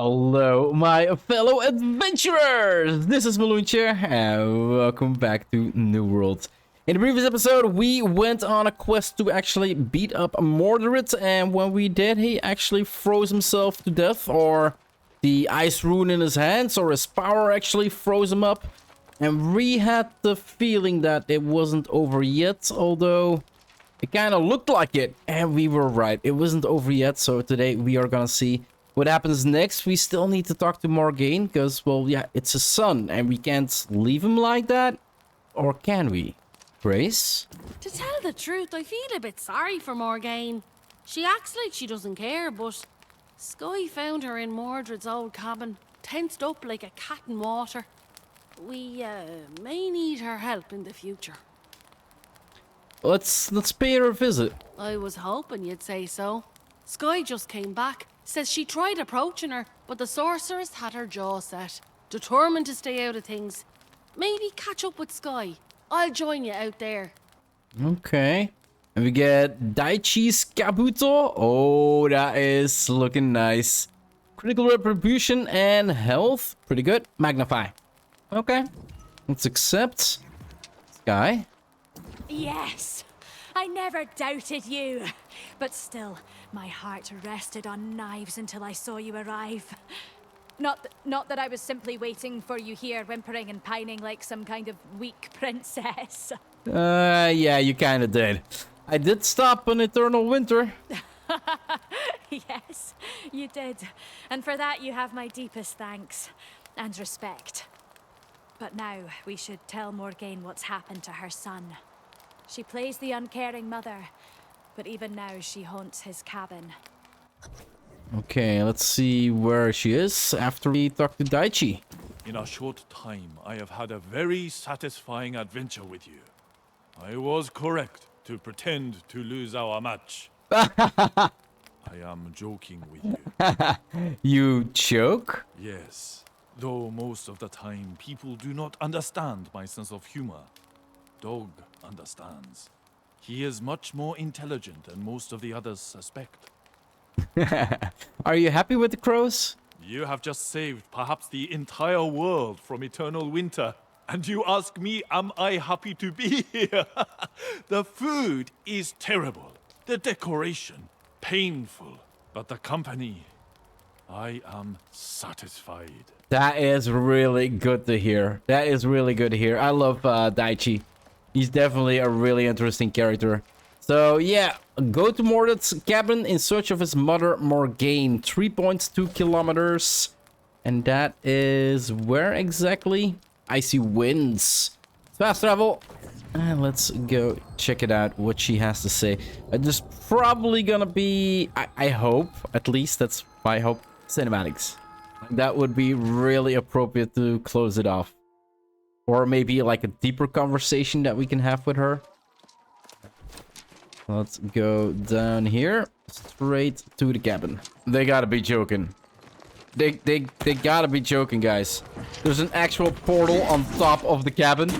Hello, my fellow adventurers! This is Mloentje, and welcome back to New World. In the previous episode, we went on a quest to actually beat up Mordred, and when we did, he actually froze himself to death, or the ice rune in his hands, or his power actually froze him up. And we had the feeling that it wasn't over yet, although it kind of looked like it, and we were right. It wasn't over yet, so today we are gonna see what happens next. We still need to talk to Morgaine, because, well, yeah, it's his son, and we can't leave him like that. Or can we? Grace? To tell the truth, I feel a bit sorry for Morgaine. She acts like she doesn't care, but Sky found her in Mordred's old cabin, tensed up like a cat in water. We may need her help in the future. Let's pay her a visit. I was hoping you'd say so. Sky just came back. Says she tried approaching her, but the sorceress had her jaw set, determined to stay out of things. Maybe catch up with Sky. I'll join you out there. Okay. And we get Daichi's Kabuto. Oh, that is looking nice. Critical retribution and health. Pretty good. Magnify. Okay. Let's accept. Sky. Yes, I never doubted you. But still, my heart rested on knives until I saw you arrive. Not that I was simply waiting for you here, whimpering and pining like some kind of weak princess. Yeah, you kind of did. I did stop an eternal winter. Yes, you did. And for that, you have my deepest thanks and respect. But now, we should tell Morgaine what's happened to her son. She plays the uncaring mother, but even now she haunts his cabin. Okay, let's see where she is after we talk to Daichi. In a short time, I have had a very satisfying adventure with you. I was correct to pretend to lose our match. I am joking with you. You joke? Yes, though most of the time people do not understand my sense of humor. Dog understands. He is much more intelligent than most of the others suspect. Are you happy with the crows? You have just saved perhaps the entire world from eternal winter. And you ask me, am I happy to be here? The food is terrible. The decoration, painful. But the company, I am satisfied. That is really good to hear. That is really good to hear. I love Daichi. He's definitely a really interesting character. So yeah, go to Mordred's cabin in search of his mother Morgaine. 3.2 kilometers. And that is where exactly? Icy Winds. Fast travel. And let's go check it out, what she has to say. There's probably gonna be, I hope, at least that's my hope, cinematics. That would be really appropriate to close it off. Or maybe like a deeper conversation that we can have with her. Let's go down here. Straight to the cabin. They gotta be joking. They gotta be joking, guys. There's an actual portal on top of the cabin.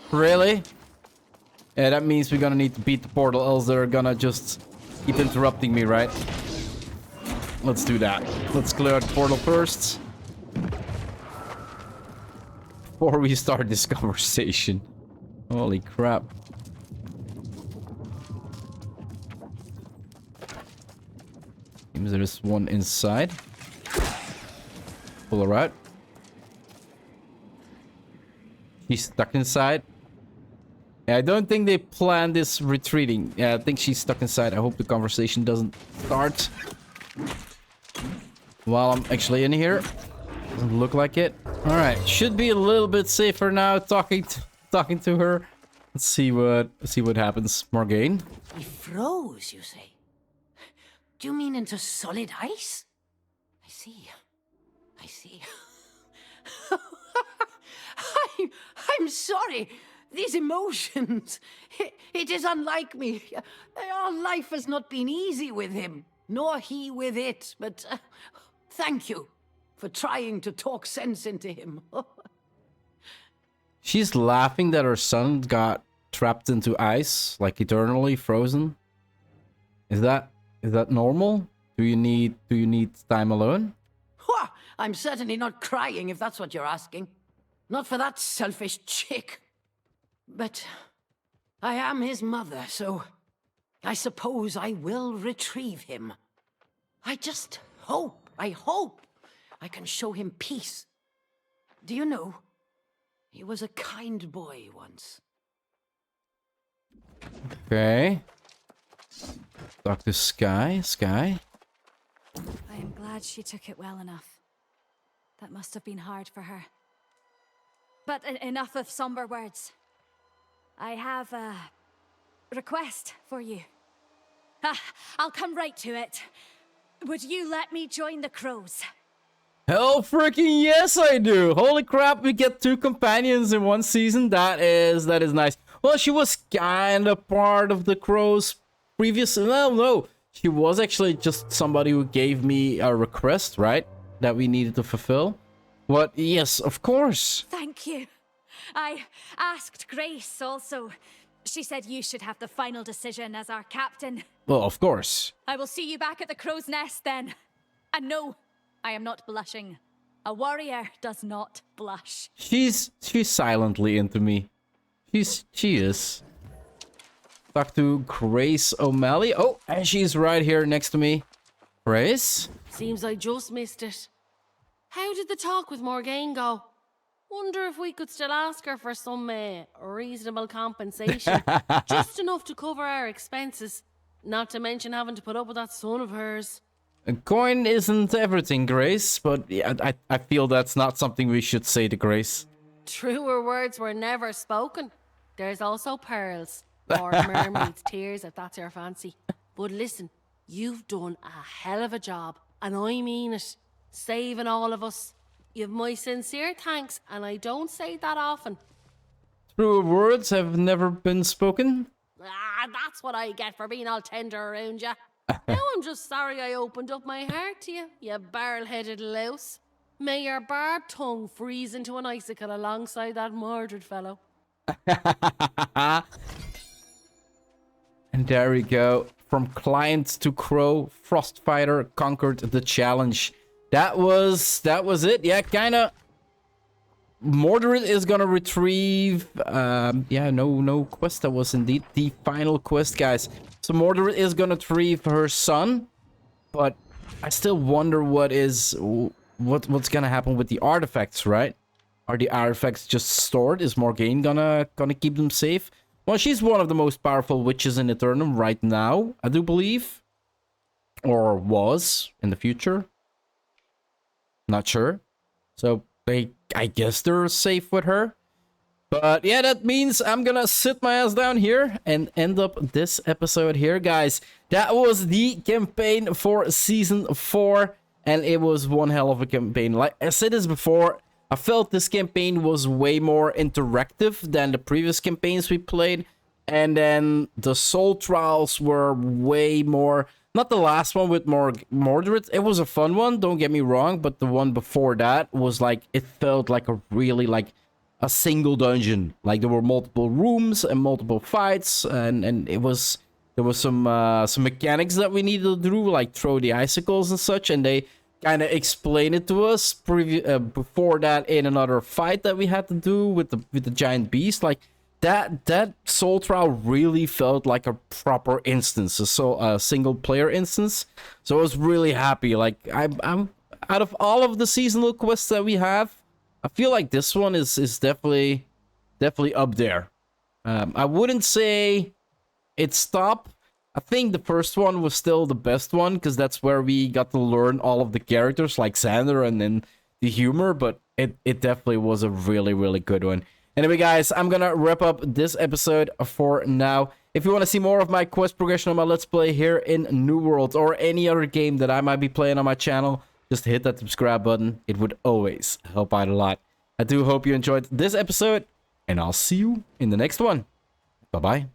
Really? Yeah, that means we're gonna need to beat the portal, else they're gonna just keep interrupting me, right? Let's do that. Let's clear the portal first. Before we start this conversation. Holy crap. Seems there's one inside. Pull her out. She's stuck inside. Yeah, I don't think they planned this retreating. Yeah, I think she's stuck inside. I hope the conversation doesn't start while I'm actually in here. Doesn't look like it. All right, should be a little bit safer now talking to her. Let's see what happens. Morgaine. He froze, you say? Do you mean into solid ice? I see. I see. I'm sorry. These emotions. It is unlike me. Our life has not been easy with him, nor he with it, but thank you for trying to talk sense into him. She's laughing that her son got trapped into ice, like eternally frozen. Is that normal? Do you need time alone? Wha! I'm certainly not crying if that's what you're asking. Not for that selfish chick. But I am his mother, so I suppose I will retrieve him. I just hope, I can show him peace. Do you know, he was a kind boy once. Okay. Talk to Sky. Sky. I am glad she took it well enough. That must have been hard for her. But enough of somber words. I have a request for you. I'll come right to it. Would you let me join the crows? Hell freaking yes, I do. Holy crap, we get 2 companions in one season. That is nice. Well, she was kind of part of the crows previous. No. She was actually just somebody who gave me a request, right? That we needed to fulfill. What? Yes, of course. Thank you. I asked Grace also. She said you should have the final decision as our captain. Well, of course. I will see you back at the crow's nest then. And no, I am not blushing. A warrior does not blush. She's silently into me. She is. Talk to Grace O'Malley. Oh, and she's right here next to me. Grace? Seems I just missed it. How did the talk with Morgaine go? Wonder if we could still ask her for some reasonable compensation. Just enough to cover our expenses. Not to mention having to put up with that son of hers. A coin isn't everything, Grace, but yeah, I feel that's not something we should say to Grace. Truer words were never spoken. There's also pearls. Or mermaid's tears, if that's your fancy. But listen, you've done a hell of a job. And I mean it. Saving all of us. You've my sincere thanks, and I don't say that often. Truer words have never been spoken. That's what I get for being all tender around you. Now I'm just sorry I opened up my heart to you, you barrel-headed louse. May your barbed tongue freeze into an icicle alongside that Mordred fellow. And there we go. From client to crow, Frostfighter conquered the challenge. That was it. Yeah, kinda. Mordred is gonna retrieve. Yeah, no quest. That was indeed the final quest, guys. So Mordred is gonna retrieve her son, but I still wonder what's gonna happen with the artifacts, right? Are the artifacts just stored? Is Morgaine gonna keep them safe? Well, she's one of the most powerful witches in Eternum right now, I do believe. Or was in the future. Not sure. So I guess they're safe with her. But yeah, that means I'm gonna sit my ass down here and end up this episode here, guys. That was the campaign for Season 4. And it was one hell of a campaign. Like I said this before, I felt this campaign was way more interactive than the previous campaigns we played. And then the Soul Trials were way more... Not the last one with Mordred. It was a fun one, don't get me wrong. But the one before that was like... It felt like a really like a single dungeon. Like there were multiple rooms and multiple fights. And it was... There was some mechanics that we needed to do, like throw the icicles and such. And they kind of explained it to us before that in another fight that we had to do with the giant beast. Like that Soul Trial really felt like a proper instance, a single player instance. So I was really happy. Like I'm out of all of the seasonal quests that we have, I feel like this one is definitely up there. I wouldn't say it's top. I think the first one was still the best one, because that's where we got to learn all of the characters, like Xander and then the humor, but it definitely was a really, really good one. Anyway, guys, I'm gonna wrap up this episode for now. If you want to see more of my quest progression on my Let's Play here in New World, or any other game that I might be playing on my channel, just hit that subscribe button. It would always help out a lot. I do hope you enjoyed this episode, and I'll see you in the next one. Bye-bye.